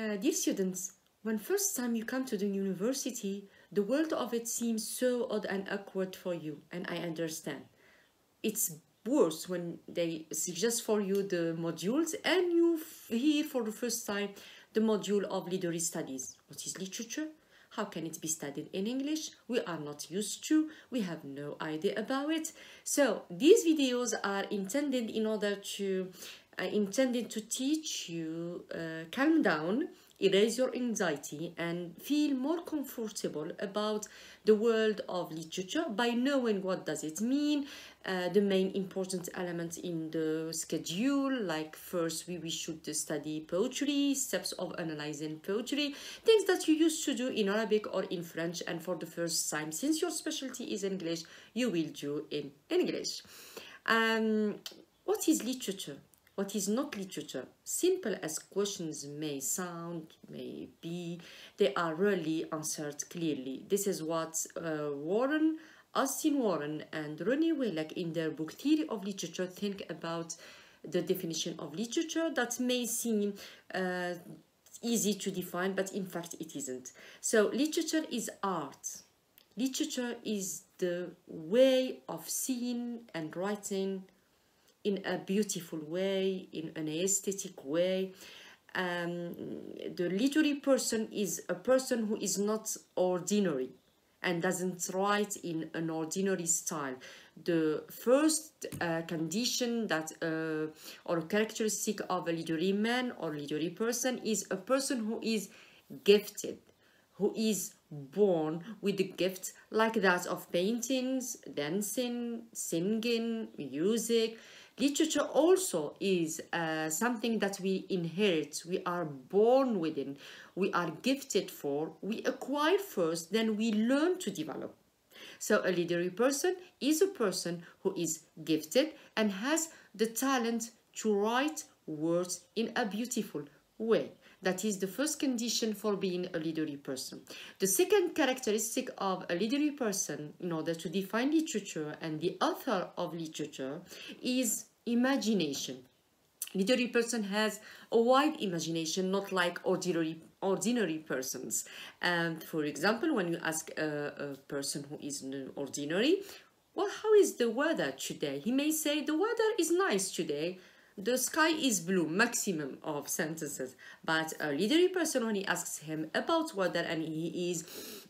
Dear students, when first time you come to the university, the world of it seems so odd and awkward for you, and I understand. It's worse when they suggest for you the modules and you hear for the first time the module of literary studies. What is literature? How can it be studied in English? We are not used to, we have no idea about it. So these videos are intended in order to intended to teach you calm down, erase your anxiety and feel more comfortable about the world of literature by knowing what does it mean, the main important elements in the schedule, like first we should study poetry, steps of analyzing poetry, things that you used to do in Arabic or in French, and for the first time, since your specialty is English, you will do in English. What is literature? What is not literature? Simple as questions may sound, may be, they are rarely answered clearly. This is what Austin Warren and Ronnie Wellek in their book Theory of Literature think about the definition of literature that may seem easy to define, but in fact it isn't. So literature is art. Literature is the way of seeing and writing in a beautiful way, in an aesthetic way. The literary person is a person who is not ordinary and doesn't write in an ordinary style. The first condition that or characteristic of a literary man or literary person is a person who is gifted, who is born with the gift like that of paintings, dancing, singing, music. Literature also is something that we inherit, we are born within, we are gifted for, we acquire first, then we learn to develop. So a literary person is a person who is gifted and has the talent to write words in a beautiful way. That is the first condition for being a literary person. The second characteristic of a literary person, in order to define literature and the author of literature, is imagination. Literary person has a wide imagination, not like ordinary persons. And for example, when you ask a person who is ordinary, well, how is the weather today? He may say the weather is nice today. The sky is blue, maximum of sentences. But a literary person, when he asks him about weather and he is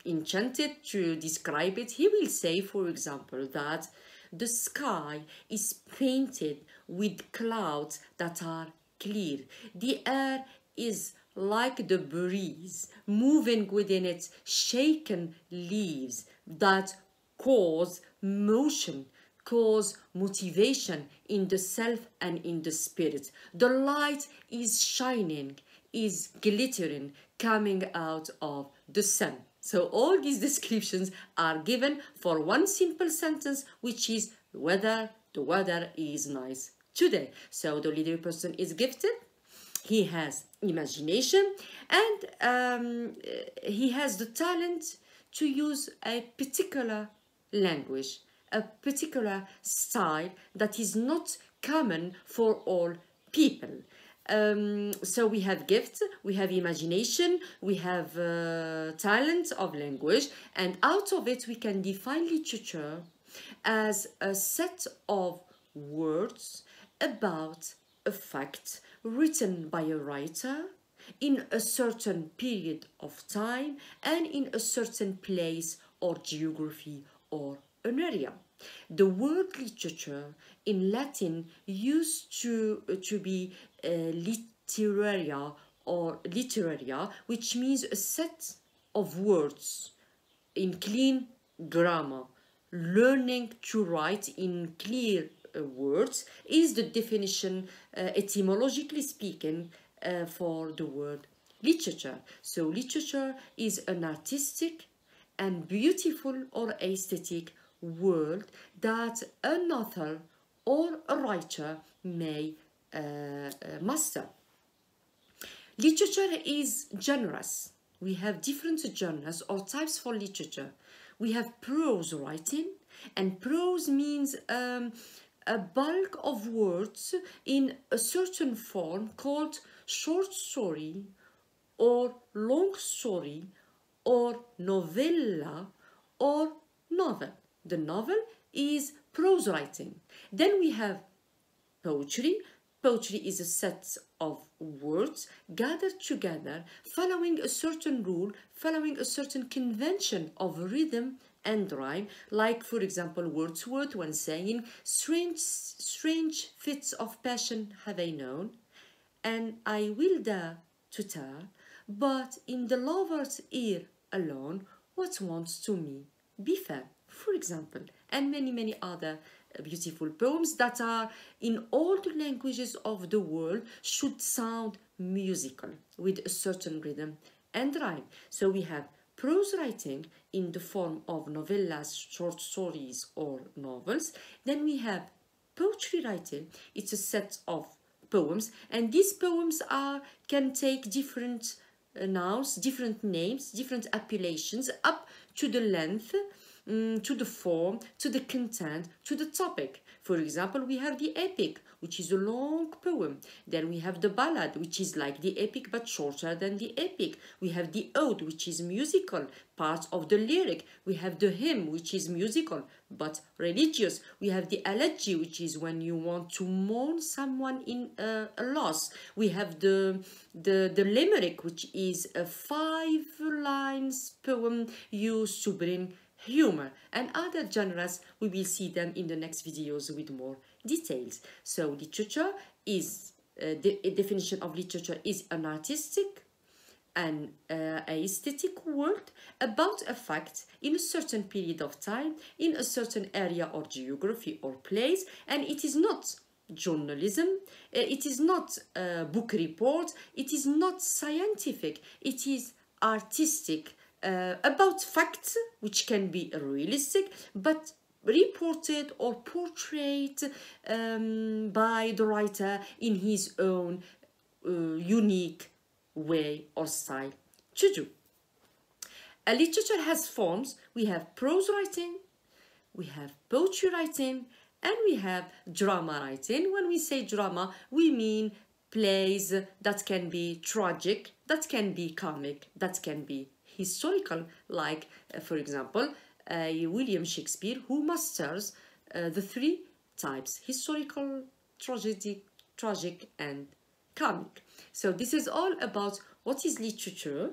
enchanted to describe it, he will say, for example, that the sky is painted with clouds that are clear. The air is like the breeze moving within its shaken leaves that cause motion, cause motivation in the self and in the spirit. The light is shining, is glittering, coming out of the sun. So all these descriptions are given for one simple sentence, which is whether the weather is nice today. So the literary person is gifted, he has imagination, and he has the talent to use a particular language, a particular style that is not common for all people. So we have gifts, we have imagination, we have talent of language, and out of it we can define literature as a set of words about a fact written by a writer in a certain period of time and in a certain place or geography or an area. The word literature in Latin used to be literaria or literaria, which means a set of words in clean grammar. Learning to write in clear words is the definition, etymologically speaking, for the word literature. So literature is an artistic and beautiful or aesthetic world that an author or a writer may master. Literature is genres. We have different genres or types for literature. We have prose writing, and prose means a bulk of words in a certain form called short story or long story, or novella, or novel. The novel is prose writing. Then we have poetry. Poetry is a set of words gathered together, following a certain rule, following a certain convention of rhythm and rhyme, like, for example, Wordsworth when saying, strange fits of passion have I known, and I will dare to tell, but in the lover's ear alone, what wants to me befell, for example, and many, many other beautiful poems that are in all the languages of the world should sound musical with a certain rhythm and rhyme. So we have prose writing in the form of novellas, short stories, or novels. Then we have poetry writing. It's a set of poems, and these poems can take different nouns, different names, different appellations, up to the length, to the form, to the content, to the topic. For example, we have the epic, which is a long poem. Then we have the ballad, which is like the epic but shorter than the epic. We have the ode, which is musical, part of the lyric. We have the hymn, which is musical but religious. We have the elegy, which is when you want to mourn someone in a loss. We have the limerick, which is a 5 lines poem used to bring humor, and other genres. We will see them in the next videos with more details. So literature is, the definition of literature is an artistic and aesthetic work about a fact in a certain period of time, in a certain area or geography or place, and it is not journalism, it is not a book report, it is not scientific, it is artistic, about facts which can be realistic but reported or portrayed by the writer in his own unique way or style to do. A literature has forms. We have prose writing, we have poetry writing, and we have drama writing. When we say drama, we mean plays that can be tragic, that can be comic, that can be historical, like, for example, William Shakespeare, who masters the 3 types: historical, tragic, and comic. So this is all about what is literature,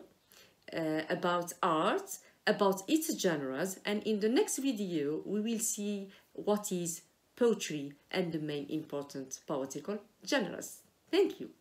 about art, about its genres, and in the next video we will see what is poetry and the main important poetical genres. Thank you.